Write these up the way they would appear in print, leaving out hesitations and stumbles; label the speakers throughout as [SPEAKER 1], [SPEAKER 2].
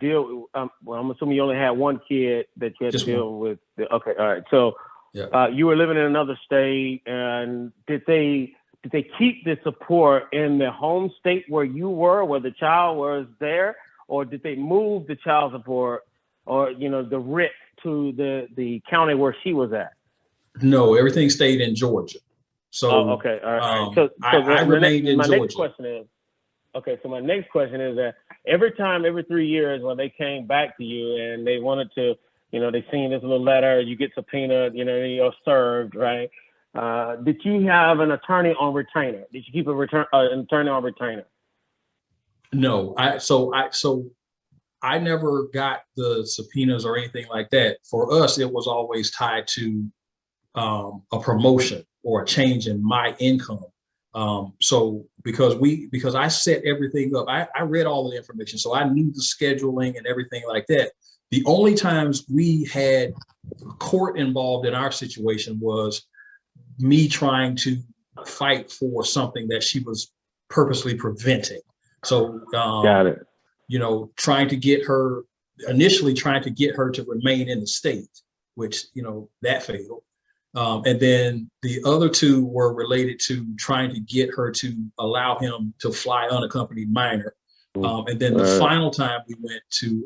[SPEAKER 1] deal. Well, I'm assuming you only had one kid that you had
[SPEAKER 2] Just
[SPEAKER 1] to deal
[SPEAKER 2] one.
[SPEAKER 1] with. Okay, all right. So
[SPEAKER 2] Yeah.
[SPEAKER 1] you were living in another state, and did they keep the support in the home state where you were, where the child was there, or did they move the child support, or the RIC to the county where she was at?
[SPEAKER 2] No, everything stayed in Georgia.
[SPEAKER 1] Oh,
[SPEAKER 2] So
[SPEAKER 1] okay, all right. So
[SPEAKER 2] I remained in
[SPEAKER 1] my next
[SPEAKER 2] Georgia.
[SPEAKER 1] question is, okay, so my next question is that every 3 years when they came back to you and they wanted to, they seen this little letter, you get subpoenaed, you're served, right? Did you have an attorney on retainer? Did you keep an attorney on retainer?
[SPEAKER 2] No, I never got the subpoenas or anything like that. For us, it was always tied to a promotion or a change in my income. So because I set everything up, I read all the information, so I knew the scheduling and everything like that. The only times we had court involved in our situation was me trying to fight for something that she was purposely preventing. So,
[SPEAKER 1] Got it.
[SPEAKER 2] initially trying to get her to remain in the state, which, that failed. And then the other two were related to trying to get her to allow him to fly unaccompanied minor. And then the final time we went to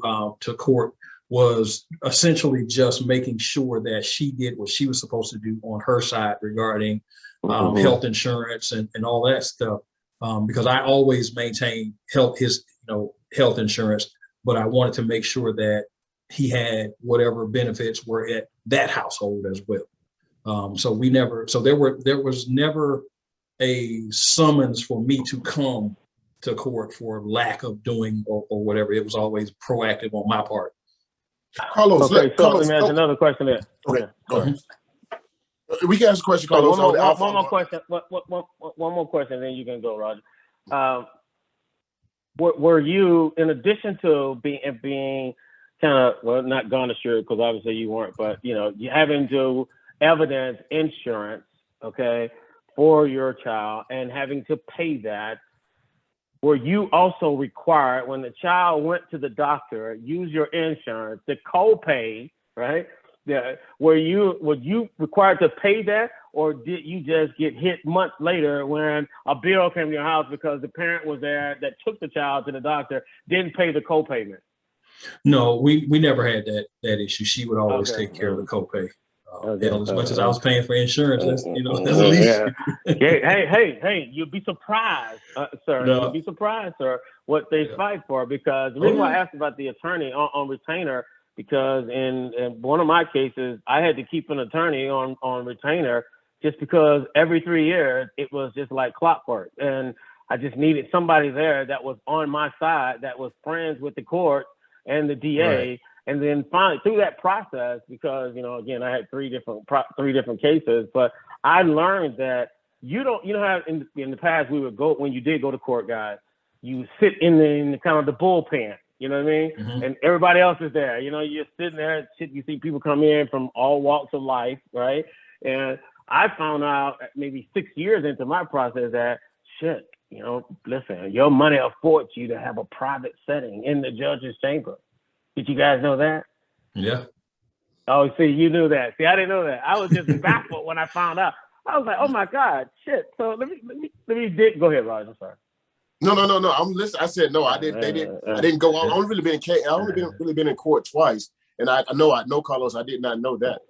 [SPEAKER 2] court was essentially just making sure that she did what she was supposed to do on her side regarding health insurance and all that stuff. Because I always maintain health insurance, but I wanted to make sure that he had whatever benefits were at that household as well. So there was never a summons for me to come to court for lack of doing or whatever. It was always proactive on my part.
[SPEAKER 3] Carlos,
[SPEAKER 1] okay, let me ask another question there.
[SPEAKER 3] Okay, go ahead. We can ask a question, Carlos.
[SPEAKER 1] One more question. One more question, then you can go, Roger. Were you, in addition to being kind of, well, not garnished, because obviously you weren't, but you having to evidence insurance, okay, for your child and having to pay that, were you also required, when the child went to the doctor, use your insurance, the copay, right? Were you required to pay that, or did you just get hit months later when a bill came to your house because the parent was there that took the child to the doctor, didn't pay the copayment?
[SPEAKER 2] No, we never had that issue. She would always take care of the copay. As much as I was paying for insurance, that's the least.
[SPEAKER 1] Hey, you'd be surprised, sir.
[SPEAKER 2] No.
[SPEAKER 1] You'd be surprised, sir, what they fight for. Because the reason why I asked about the attorney on retainer, because in one of my cases, I had to keep an attorney on retainer just because every 3 years it was just like clockwork, and I just needed somebody there that was on my side, that was friends with the court and the DA. Right. And then finally, through that process, because again, I had three different cases, but I learned that you know how in the past we would go, when you did go to court, guys, you sit in the kind of the bullpen, you know what I mean? Mm-hmm. And everybody else is there. You're sitting there, you see people come in from all walks of life, right? And I found out maybe 6 years into my process that shit, listen, your money affords you to have a private setting in the judge's chamber. Did you guys know that?
[SPEAKER 2] Yeah.
[SPEAKER 1] Oh, see, you knew that. See, I didn't know that. I was just baffled when I found out. I was like, oh my God, shit. So let me go ahead, Roger. Sorry.
[SPEAKER 3] No. I'm listening. I said no. I didn't go. I only really been in court twice, and I know Carlos. I did not know that.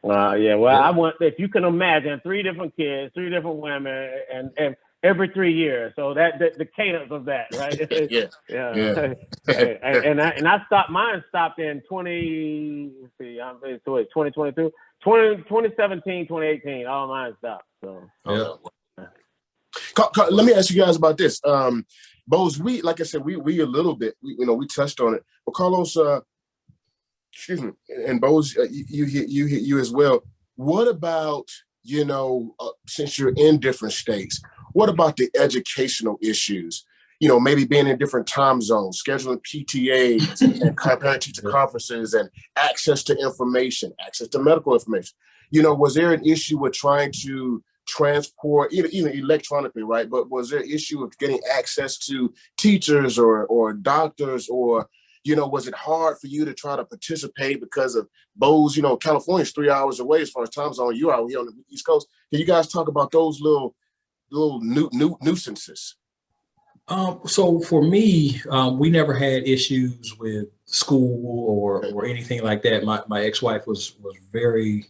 [SPEAKER 1] Yeah. Well, I want, if you can imagine, 3 different kids, 3 different women, and every 3 years. So that the cadence of that, right? Yeah. And I stopped. Mine stopped in 2022, 2017, 2018. All mine stopped. So.
[SPEAKER 3] Yeah. Let me ask you guys about this. Bose, like I said, we a little bit, we touched on it. But Carlos, excuse me, and Bose, you as well. What about, since you're in different states, what about the educational issues? Maybe being in different time zones, scheduling PTAs and parent-teacher conferences, and access to information, access to medical information. Was there an issue with trying to transport, even electronically, right? But was there an issue with getting access to teachers or doctors or Was it hard for you to try to participate because of Bose? California's 3 hours away as far as time zone. You're out here on the East Coast. Can you guys talk about those little nuisances?
[SPEAKER 2] So for me, we never had issues with school or anything like that. My ex-wife was very,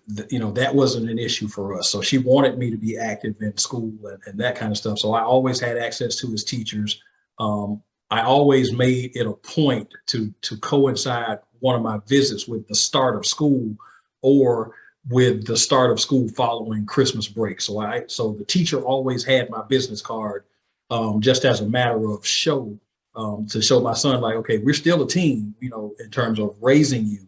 [SPEAKER 2] that wasn't an issue for us. So she wanted me to be active in school and that kind of stuff. So I always had access to his teachers. I always made it a point to coincide one of my visits with the start of school or with the start of school following Christmas break. So the teacher always had my business card, just as a matter of show, to show my son, like, okay, we're still a team, in terms of raising you.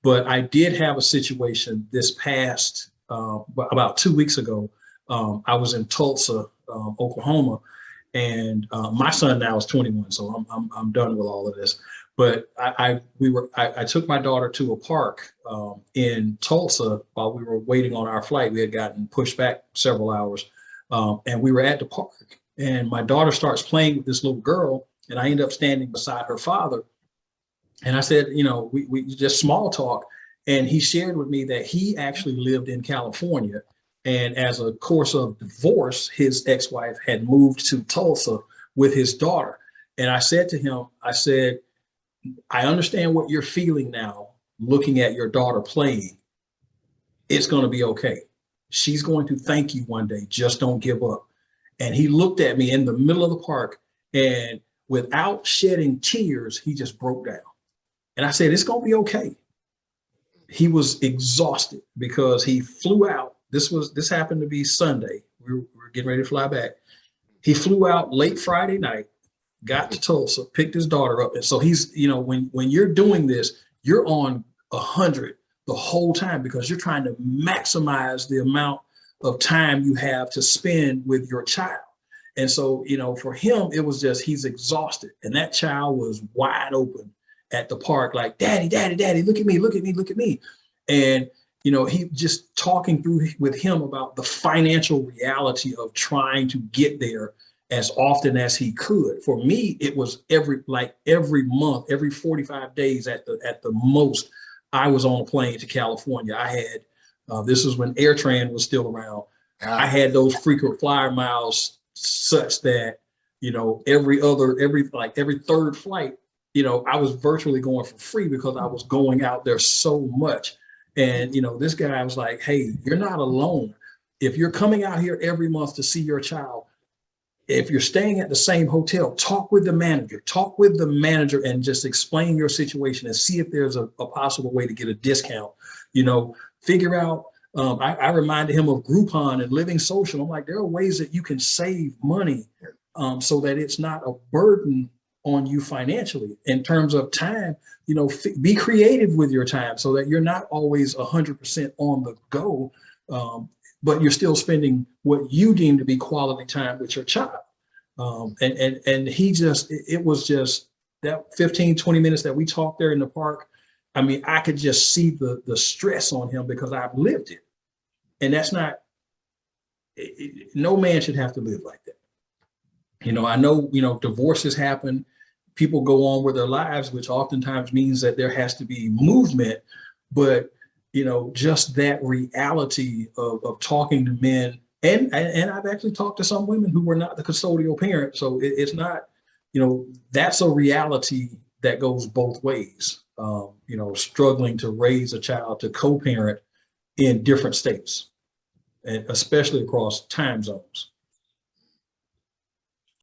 [SPEAKER 2] But I did have a situation this past, about 2 weeks ago. I was in Tulsa, Oklahoma, and my son now is 21, so I'm done with all of this. But I took my daughter to a park in Tulsa while we were waiting on our flight. We had gotten pushed back several hours, and we were at the park. And my daughter starts playing with this little girl, and I end up standing beside her father. And I said, we just small talk. And he shared with me that he actually lived in California. And as a course of divorce, his ex-wife had moved to Tulsa with his daughter. And I said to him, I understand what you're feeling now, looking at your daughter playing. It's going to be okay. She's going to thank you one day. Just don't give up. And he looked at me in the middle of the park, and without shedding tears, he just broke down. And I said, it's going to be okay. He was exhausted because he flew out. This happened to be Sunday. We were getting ready to fly back. He flew out late Friday night, got to Tulsa, picked his daughter up. And so he's, when you're doing this, you're on 100 the whole time because you're trying to maximize the amount of time you have to spend with your child. And so, for him, it was just, he's exhausted. And that child was wide open at the park, like, daddy, daddy, daddy, look at me, look at me, look at me. And, he just talking through with him about the financial reality of trying to get there as often as he could. For me, it was every month, every 45 days at the most, I was on a plane to California. I had, this was when AirTran was still around. I had those frequent flyer miles such that, every third flight, I was virtually going for free because I was going out there so much. And, this guy was like, hey, you're not alone. If you're coming out here every month to see your child, if you're staying at the same hotel, talk with the manager and just explain your situation and see if there's a possible way to get a discount, figure out. I reminded him of Groupon and Living Social. I'm like, there are ways that you can save money so that it's not a burden on you financially. In terms of time, be creative with your time so that you're not always 100% on the go, but you're still spending what you deem to be quality time with your child. And he just, it was just that 15, 20 minutes that we talked there in the park. I mean, I could just see the stress on him because I've lived it. And that's not, no man should have to live like that. I know, divorces happen, people go on with their lives, which oftentimes means that there has to be movement, but, just that reality of talking to men, and I've actually talked to some women who were not the custodial parent. So it's not, that's a reality that goes both ways, struggling to raise a child to co-parent in different states, and especially across time zones.